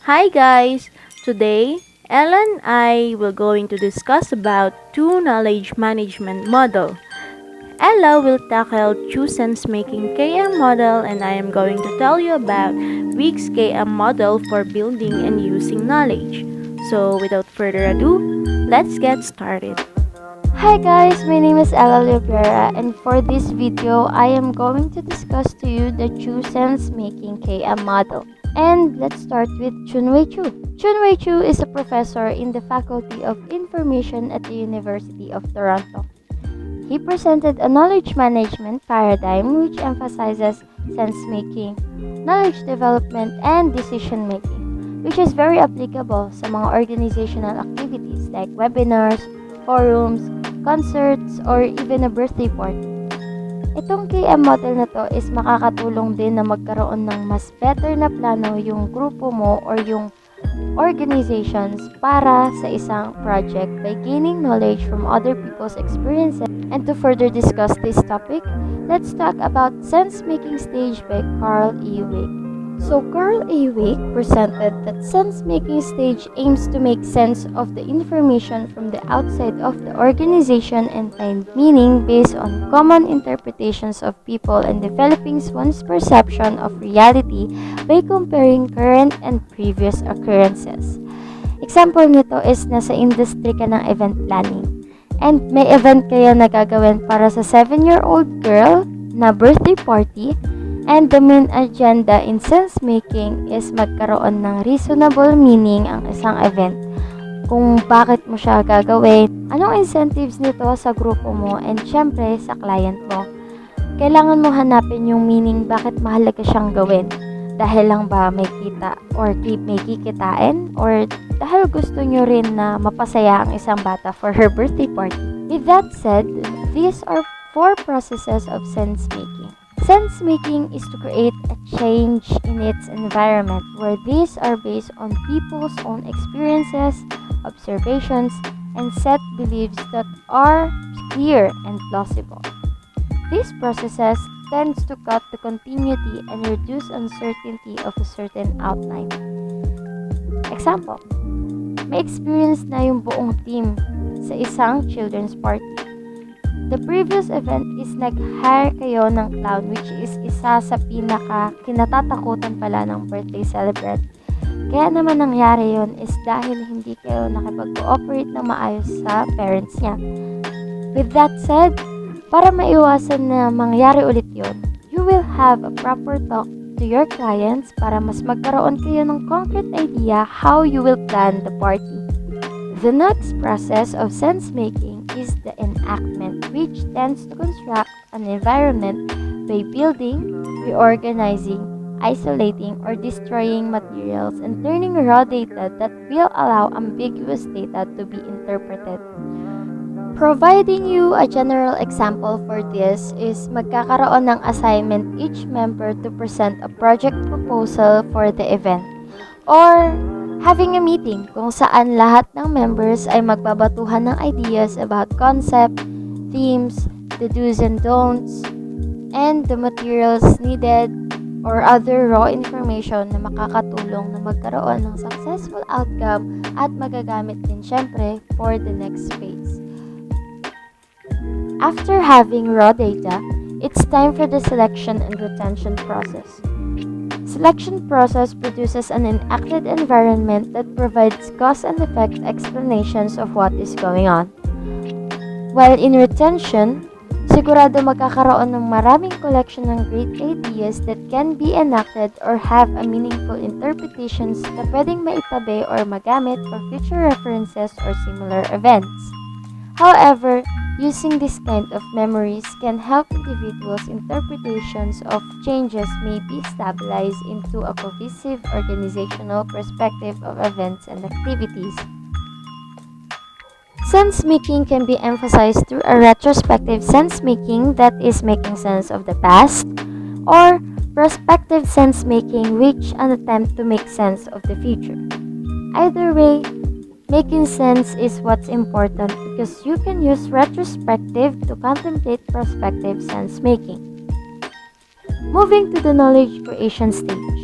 Hi guys! Today, Ella and I will going to discuss about two knowledge management model. Ella will tackle Choo-Sense making KM model and I am going to tell you about Wiig's KM model for building and using knowledge. So without further ado, let's get started. Hi guys, my name is Llobrera and for this video, I am going to discuss to you the Choo-Sense making KM model. And let's start with Chunwei Chu. Chunwei Chu is a professor in the Faculty of Information at the University of Toronto. He presented a knowledge management paradigm which emphasizes sense-making, knowledge development, and decision-making, which is very applicable sa mga organizational activities like webinars, forums, concerts, or even a birthday party. Itong KM model na to is makakatulong din na magkaroon ng mas better na plano yung grupo mo or yung organizations para sa isang project by gaining knowledge from other people's experiences. And to further discuss this topic, let's talk about sense-making stage by Carl E. Wiig. So Carl A. Wiig presented that sense-making stage aims to make sense of the information from the outside of the organization and find meaning based on common interpretations of people and developing one's perception of reality by comparing current and previous occurrences. Example nito is nasa industry ka ng event planning and may event kayo na gagawin para sa 7-year-old girl na birthday party. And the main agenda in sense-making is magkaroon ng reasonable meaning ang isang event. Kung bakit mo siya gagawin, anong incentives nito sa grupo mo, and syempre sa client mo. Kailangan mo hanapin yung meaning bakit mahalaga siyang gawin. Dahil lang ba may kita or may kikitain, or dahil gusto nyo rin na mapasaya ang isang bata for her birthday party. With that said, these are 4 processes of sense-making. Sense-making is to create a change in its environment where these are based on people's own experiences, observations, and set beliefs that are clear and plausible. These processes tends to cut the continuity and reduce uncertainty of a certain outline. Example, may experience na yung buong team sa isang children's party. The previous event is nag-hire kayo ng clown, which is isa sa kinatatakutan pala ng birthday celebrant. Kaya naman nangyari yon is dahil hindi kayo nakipag-cooperate na maayos sa parents niya. With that said, para maiwasan na mangyari ulit yon, you will have a proper talk to your clients para mas magkaroon kayo ng concrete idea how you will plan the party. The next process of sense-making is the enactment, which tends to construct an environment by building, reorganizing, isolating, or destroying materials and turning raw data that will allow ambiguous data to be interpreted. Providing you a general example for this is magkakaroon ng assignment each member to present a project proposal for the event, or having a meeting kung saan lahat ng members ay magbabatuhan ng ideas about concept, themes, the do's and don'ts, and the materials needed or other raw information na makakatulong na magkaroon ng successful outcome at magagamit din syempre for the next phase. After having raw data, it's time for the selection and retention process. Selection process produces an enacted environment that provides cause and effect explanations of what is going on. While in retention, sigurado magkakaroon ng maraming collection ng great ideas that can be enacted or have a meaningful interpretations na pwedeng maitabi or magamit for future references or similar events. However, using this kind of memories can help individuals' interpretations of changes may be stabilized into a cohesive organizational perspective of events and activities. Sense-making can be emphasized through a retrospective sense-making that is making sense of the past, or prospective sense-making which an attempt to make sense of the future. Either way, making sense is what's important because you can use retrospective to contemplate prospective sense-making. Moving to the knowledge creation stage.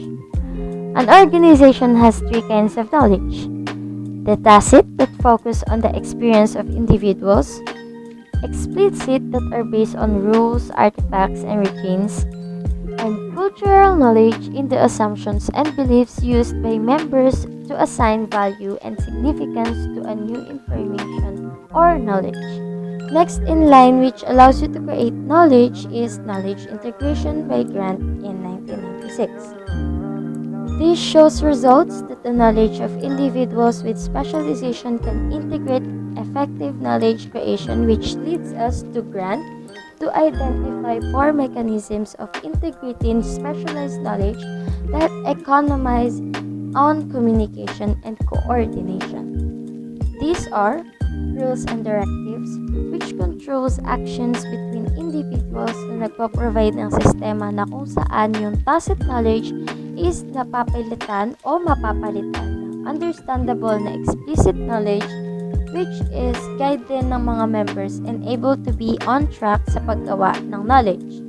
An organization has three kinds of knowledge: the tacit that focus on the experience of individuals, explicit that are based on rules, artifacts, and routines, and cultural knowledge in the assumptions and beliefs used by members to assign value and significance to a new information or knowledge. Next in line, which allows you to create knowledge, is knowledge integration by Grant in 1996. This shows results that the knowledge of individuals with specialization can integrate effective knowledge creation, which leads us to Grant to identify four mechanisms of integrating specialized knowledge that economize on communication and coordination. These are rules and directives, which controls actions between individuals na nagpo-provide ng sistema na kung saan yung tacit knowledge is napapalitan o mapapalitan ng understandable na explicit knowledge, which is guide din ng mga members and able to be on track sa paggawa ng knowledge.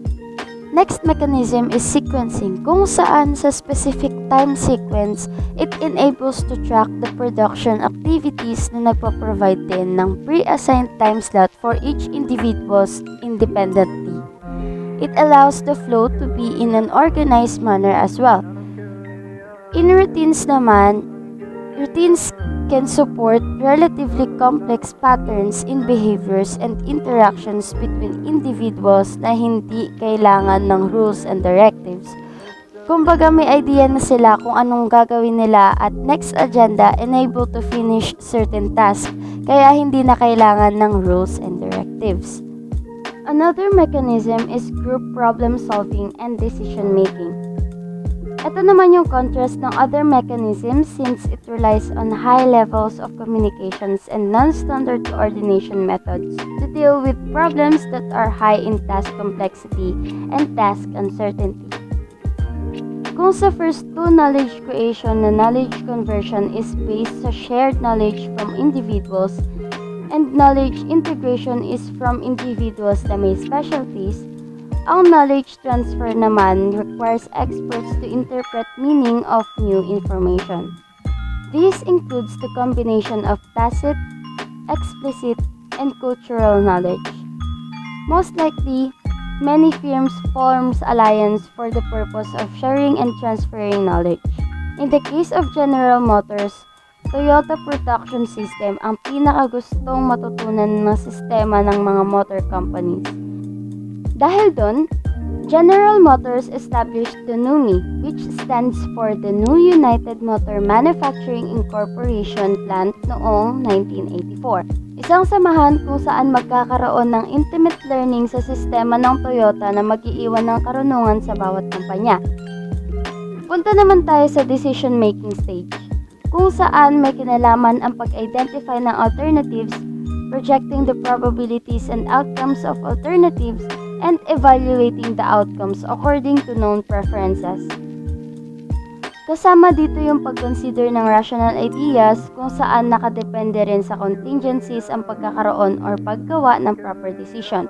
Next mechanism is sequencing, kung saan sa specific time sequence, it enables to track the production activities na nagpo-provide din ng pre-assigned time slot for each individuals independently. It allows the flow to be in an organized manner as well. In routines naman, routines can support relatively complex patterns in behaviors and interactions between individuals na hindi kailangan ng rules and directives. Kumbaga may idea na sila kung anong gagawin nila at next agenda enable to finish certain tasks, kaya hindi na kailangan ng rules and directives. Another mechanism is group problem solving and decision making. Ito naman yung contrast ng other mechanisms since it relies on high levels of communications and non-standard coordination methods to deal with problems that are high in task complexity and task uncertainty. Kung sa first two, knowledge creation na knowledge conversion is based sa shared knowledge from individuals and knowledge integration is from individuals na may specialties, ang knowledge transfer naman requires experts to interpret meaning of new information. This includes the combination of tacit, explicit, and cultural knowledge. Most likely, many firms forms alliance for the purpose of sharing and transferring knowledge. In the case of General Motors, Toyota Production System ang pinakagustong matutunan ng sistema ng mga motor companies. Dahil doon, General Motors established the NUMI, which stands for the New United Motor Manufacturing Incorporation Plant noong 1984. Isang samahan kung saan magkakaroon ng intimate learning sa sistema ng Toyota na mag-iiwan ng karunungan sa bawat kumpanya. Punta naman tayo sa decision-making stage, kung saan may kinalaman ang pag-identify ng alternatives, projecting the probabilities and outcomes of alternatives, and evaluating the outcomes according to known preferences. Kasama dito yung pag-consider ng rational ideas kung saan nakadepende rin sa contingencies ang pagkakaroon or paggawa ng proper decision.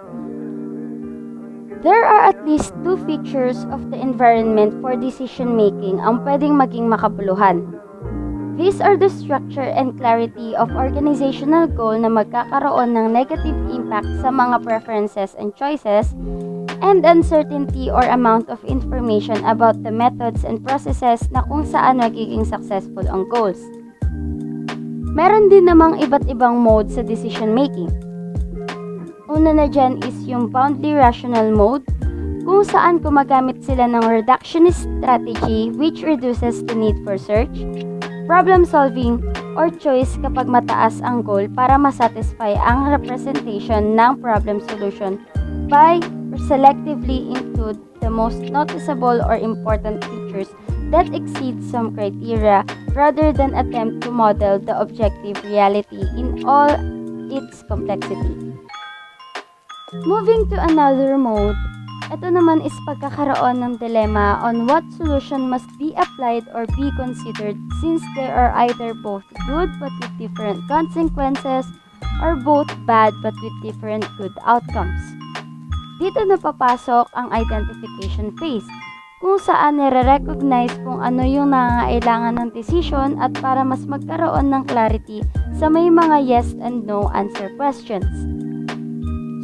There are at least two features of the environment for decision making ang pwedeng maging makabuluhan. These are the structure and clarity of organizational goal na magkakaroon ng negative impact sa mga preferences and choices, and uncertainty or amount of information about the methods and processes na kung saan magiging successful ang goals. Meron din namang iba't ibang mode sa decision making. Una na dyan is yung boundary rational mode, kung saan gumagamit sila ng reductionist strategy which reduces the need for search, problem solving, or choice kapag mataas ang goal para masatisfy ang representation ng problem solution by selectively include the most noticeable or important features that exceed some criteria rather than attempt to model the objective reality in all its complexity. Moving to another mode, ito naman is pagkakaroon ng dilemma on what solution must be applied or be considered since they are either both good but with different consequences or both bad but with different good outcomes. Dito na papasok ang identification phase, kung saan nire-recognize kung ano yung nangangailangan ng decision at para mas magkaroon ng clarity sa may mga yes and no answer questions.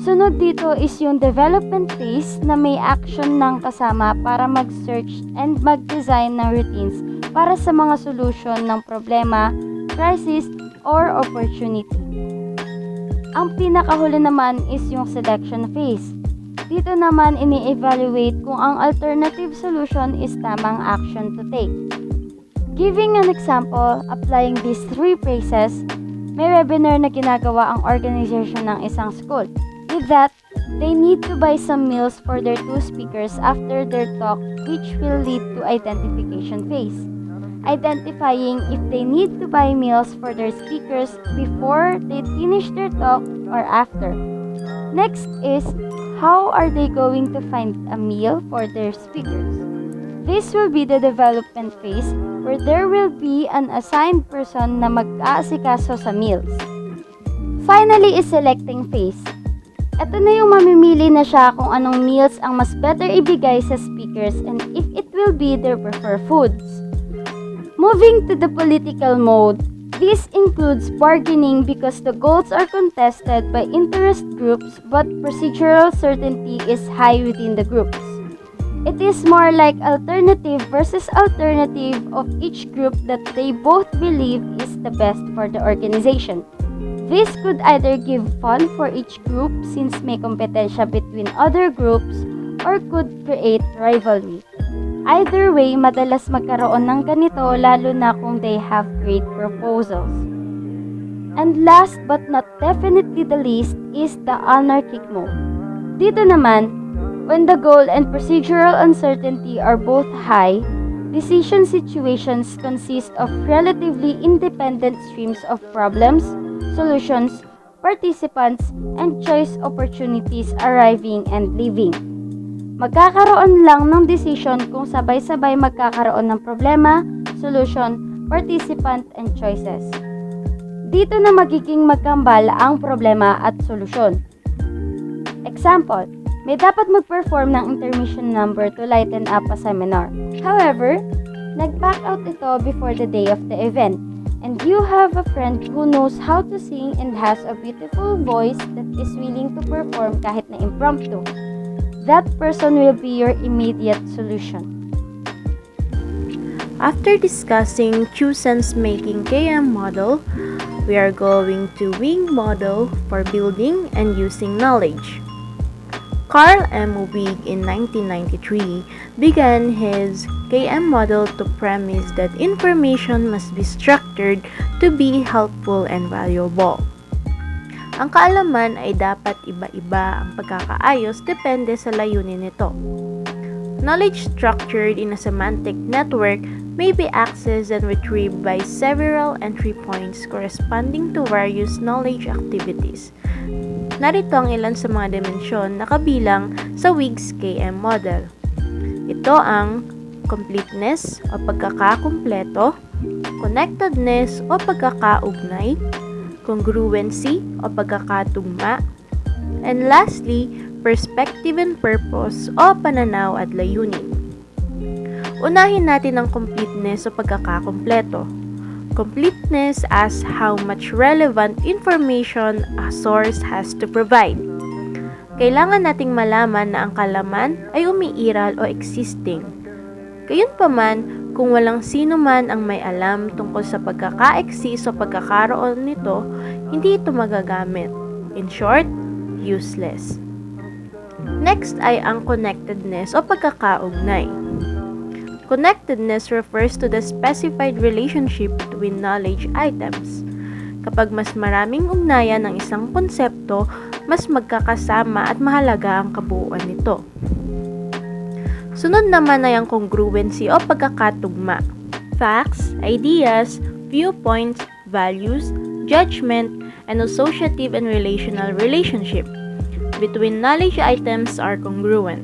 Sunod dito is yung development phase na may action ng kasama para mag-search and mag-design ng routines para sa mga solution ng problema, crisis, or opportunity. Ang pinakahuli naman is yung selection phase. Dito naman ini-evaluate kung ang alternative solution is tamang action to take. Giving an example, applying these three phrases, may webinar na ginagawa ang organization ng isang school. With that, they need to buy some meals for their two speakers after their talk, which will lead to identification phase. Identifying if they need to buy meals for their speakers before they finish their talk or after. Next is, how are they going to find a meal for their speakers? This will be the development phase where there will be an assigned person na mag-aasikaso sa meals. Finally is selecting phase. Ito na yung mamimili na siya kung anong meals ang mas better ibigay sa speakers and if it will be their preferred foods. Moving to the political mode, this includes bargaining because the goals are contested by interest groups but procedural certainty is high within the groups. It is more like alternative versus alternative of each group that they both believe is the best for the organization. This could either give fun for each group since may kompetensya between other groups or could create rivalry. Either way, madalas magkaroon ng ganito lalo na kung they have great proposals. And last but not definitely the least is the anarchic mode. Dito naman, when the goal and procedural uncertainty are both high, decision situations consist of relatively independent streams of problems, solutions, participants, and choice opportunities arriving and leaving. Magkakaroon lang ng decision kung sabay-sabay magkakaroon ng problema, solution, participant, and choices. Dito na magiging magkambal ang problema at solusyon. Example, may dapat mag-perform ng intermission number to lighten up a seminar. However, nag-back out ito before the day of the event, and you have a friend who knows how to sing and has a beautiful voice that is willing to perform kahit na impromptu. That person will be your immediate solution. After discussing Choo-Sense making KM model, we are going to Wiig model for building and using knowledge. Carl M. Wiig in 1993 began his KM model to premise that information must be structured to be helpful and valuable. Ang kaalaman ay dapat iba-iba ang pagkakaayos depende sa layunin nito. Knowledge structured in a semantic network may be accessed and retrieved by several entry points corresponding to various knowledge activities. Narito ang ilan sa mga dimensyon na kabilang sa Wiig's KM model. Ito ang completeness o pagkakakumpleto, connectedness o pagkakaugnay, congruency o pagkakatugma, and lastly, perspective and purpose o pananaw at layunin. Unahin natin ang completeness o pagkakakumpleto. Completeness as how much relevant information a source has to provide. Kailangan nating malaman na ang kalaman ay umiiral o existing. Gayunpaman, kung walang sino man ang may alam tungkol sa pagkaka-exist o pagkakaroon nito, hindi ito magagamit. In short, useless. Next ay ang connectedness o pagkakaugnay. Connectedness refers to the specified relationship between knowledge items. Kapag mas maraming ugnayan ng isang konsepto, mas magkakasama at mahalaga ang kabuuan nito. Sunod naman ay ang congruency o pagkakatugma. Facts, ideas, viewpoints, values, judgment, and associative and relational relationship between knowledge items are congruent.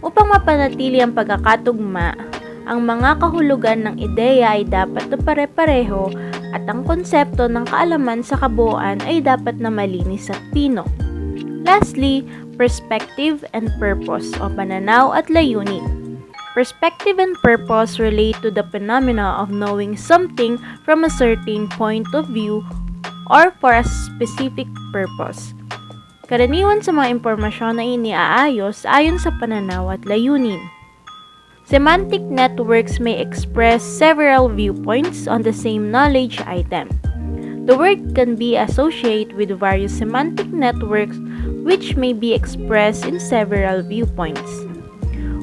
Upang mapanatili ang pagkakatugma, ang mga kahulugan ng ideya ay dapat na pare-pareho at ang konsepto ng kaalaman sa kabuuan ay dapat na malinis at pino. Lastly, perspective and purpose o pananaw at layunin. Perspective and purpose relate to the phenomena of knowing something from a certain point of view or for a specific purpose. Karaniwan sa mga impormasyon na iniaayos ayon sa pananaw at layunin. Semantic networks may express several viewpoints on the same knowledge item. The word can be associated with various semantic networks which may be expressed in several viewpoints.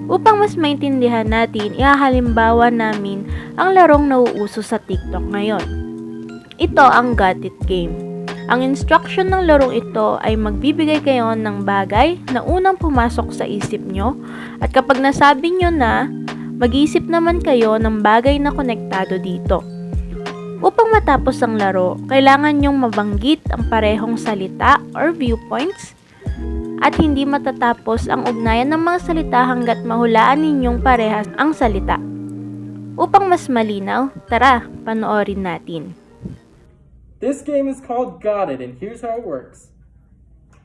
Upang mas maintindihan natin, ihahalimbawa namin ang larong nauuso sa TikTok ngayon. Ito ang Got It Game. Ang instruction ng larong ito ay magbibigay kayo ng bagay na unang pumasok sa isip nyo at kapag nasabi nyo na, mag-iisip naman kayo ng bagay na konektado dito. Upang matapos ang laro, kailangan nyong mabanggit ang parehong salita or viewpoints at hindi matatapos ang ugnayan ng mga salita hanggat mahulaan ninyong parehas ang salita. Upang mas malinaw, tara, panoorin natin. This game is called Got It, and here's how it works.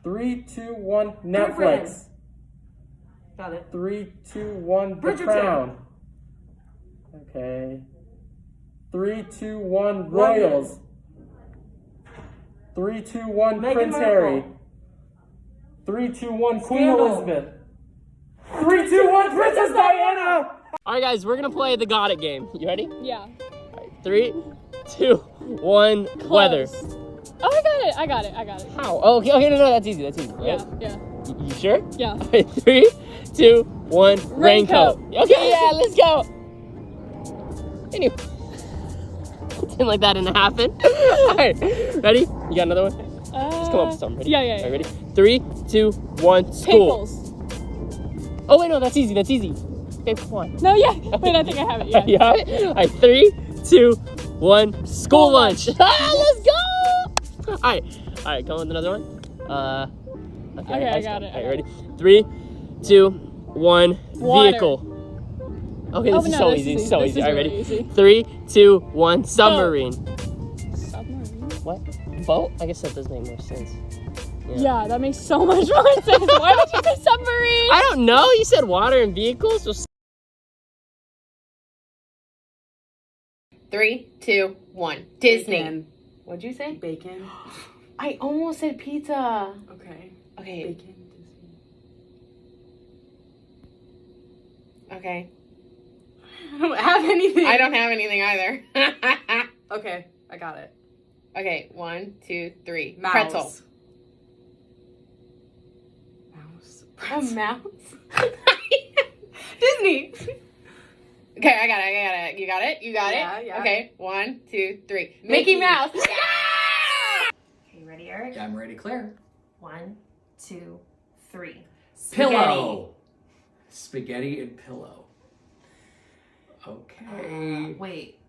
3, 2, 1, Netflix. Got it. 3, 2, 1, The Bridgerton. Crown. Okay. 3, 2, 1, Royals. 3, 2, 1, Meghan Prince Markle. Harry. 3, 2, 1, Queen Scandal. Elizabeth. 3, 2, 1, Princess Diana! Alright guys, we're gonna play the Got It game. You ready? Yeah. Alright, 3, 2, 1, weather. Oh, I got it. How? Oh, okay, no, that's easy, right? Yeah. You sure? Yeah. Alright, 3, 2, 1, raincoat. Okay, yeah, let's go. Anyway. Didn't like that didn't happen. Alright, ready? You got another one? Let's come up with something. Ready? Yeah. Alright, ready? 3, 2, 1, school. Pickles. Oh wait, no, that's easy. Okay, come on. No, yeah. Wait, I think I have it. Yeah. You have it? Alright, 3, 2, 1, school lunch. Let's go! Alright, come with another one. Okay, I got it. Alright, ready? 3, 2, 1, Water. vehicle. Okay, this Oh, is no, so this easy. is It's so easy. easy. This is Alright, really ready? easy. 3, 2, 1, submarine. Submarine. What? Boat? I guess that does make more sense. Yeah, that makes so much more sense. Why would you say submarine? I don't know. You said water and vehicles. So 3, 2, 1. Disney. Bacon. What'd you say? Bacon. I almost said pizza. Okay. Okay. Bacon. Okay. I don't have anything. I don't have anything either. Okay, I got it. Okay, 1, 2, 3. Mouse. Pretzel. Mouse. A mouse? Disney. Okay, I got it. You got it? You got it? Yeah. Okay, 1, 2, 3. Mickey Mouse. Yeah! Okay, ready, Eric? I'm ready, Claire. 1, 2, 3. Pillow. Spaghetti and pillow. Okay. Wait,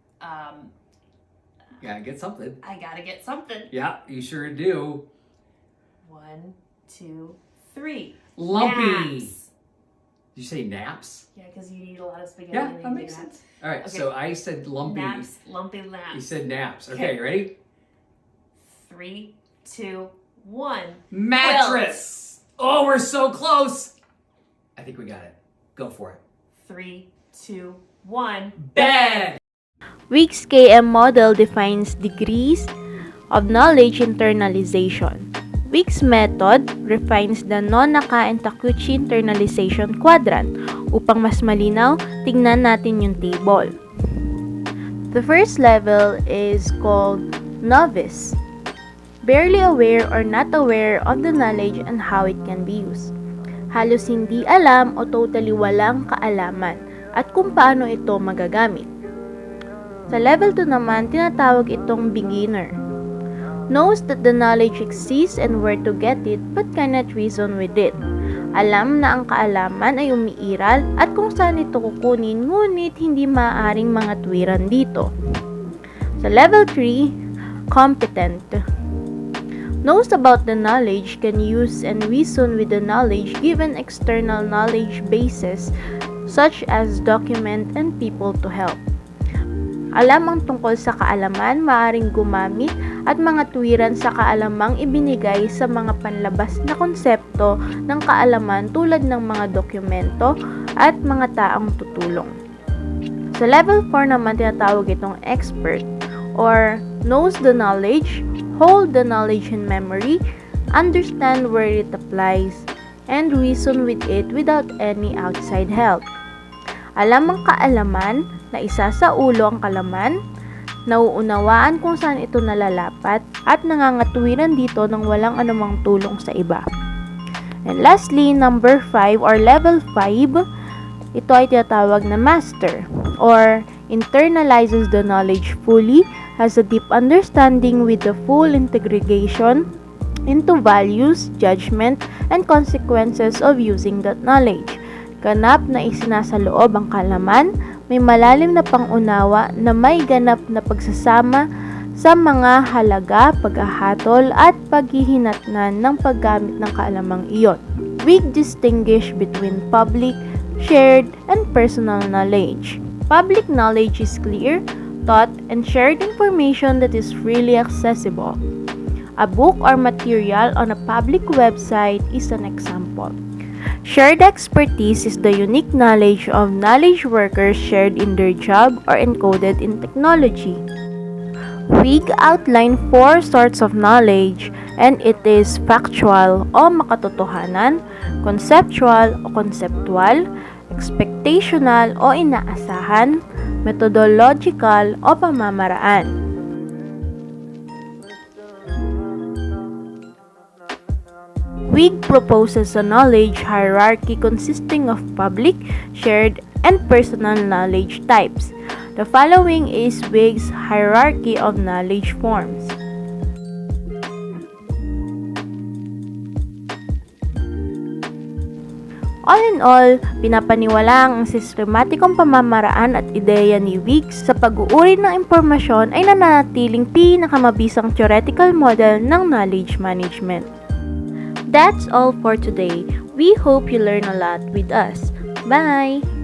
Gotta get something. I gotta get something. Yeah, you sure do. 1, 2, 3. Lumpy. Naps. Did you say naps? Yeah, because you need a lot of spaghetti. Yeah, and that then makes naps. sense. All right, Okay. so I said lumpy. Naps, lumpy naps. You said naps. Okay, Okay. you ready? 3, 2, 1. Mattress. Oh, we're so close. I think we got it. Go for it. 3, 2, 1. Bed. Wiig's KM model defines degrees of knowledge internalization. Wiig's method refines the Nonaka-and-Takeuchi internalization quadrant. Upang mas malinaw, tingnan natin yung table. The first level is called novice. Barely aware or not aware of the knowledge and how it can be used. Halos hindi alam o totally walang kaalaman at kung paano ito magagamit. Sa level 2 naman, tinatawag itong beginner. Knows that the knowledge exists and where to get it but cannot reason with it. Alam na ang kaalaman ay umiiral at kung saan ito kukunin ngunit hindi maaaring mga tuwiran dito. Sa level 3, competent. Knows about the knowledge, can use and reason with the knowledge given external knowledge bases such as document and people to help. Alam ang tungkol sa kaalaman, maaring gumamit at mga tuwiran sa kaalamang ibinigay sa mga panlabas na konsepto ng kaalaman tulad ng mga dokumento at mga taong tutulong. Sa level 4 naman tinatawag itong expert or knows the knowledge, hold the knowledge in memory, understand where it applies, and reason with it without any outside help. Alam ang kaalaman, na isa sa ulo ang kalaman, nauunawaan kung saan ito nalalapat, at nangangatuwiran dito ng walang anumang tulong sa iba. And lastly, number 5 or level 5, ito ay tinatawag na master or internalizes the knowledge fully, has a deep understanding with the full integration into values, judgment, and consequences of using that knowledge. Ganap na isinasaloob ang kalaman, may malalim na pangunawa na may ganap na pagsasama sa mga halaga, paghahatol at paghihinatnan ng paggamit ng kaalamang iyon. Wiig distinguish between public, shared, and personal knowledge. Public knowledge is clear, taught, and shared information that is freely accessible. A book or material on a public website is an example. Shared expertise is the unique knowledge of knowledge workers shared in their job or encoded in technology. Wiig outline 4 sorts of knowledge, and it is factual o makatotohanan, conceptual o conceptual, expectational o inaasahan, methodological o pamamaraan. Wiig proposes a knowledge hierarchy consisting of public, shared, and personal knowledge types. The following is Wiig's hierarchy of knowledge forms. All in all, pinapaniwalaan ang sistematikong pamamaraan at ideya ni Wiig sa pag-uuri ng impormasyon ay nananatiling pinakamabisang theoretical model ng knowledge management. That's all for today. We hope you learn a lot with us. Bye!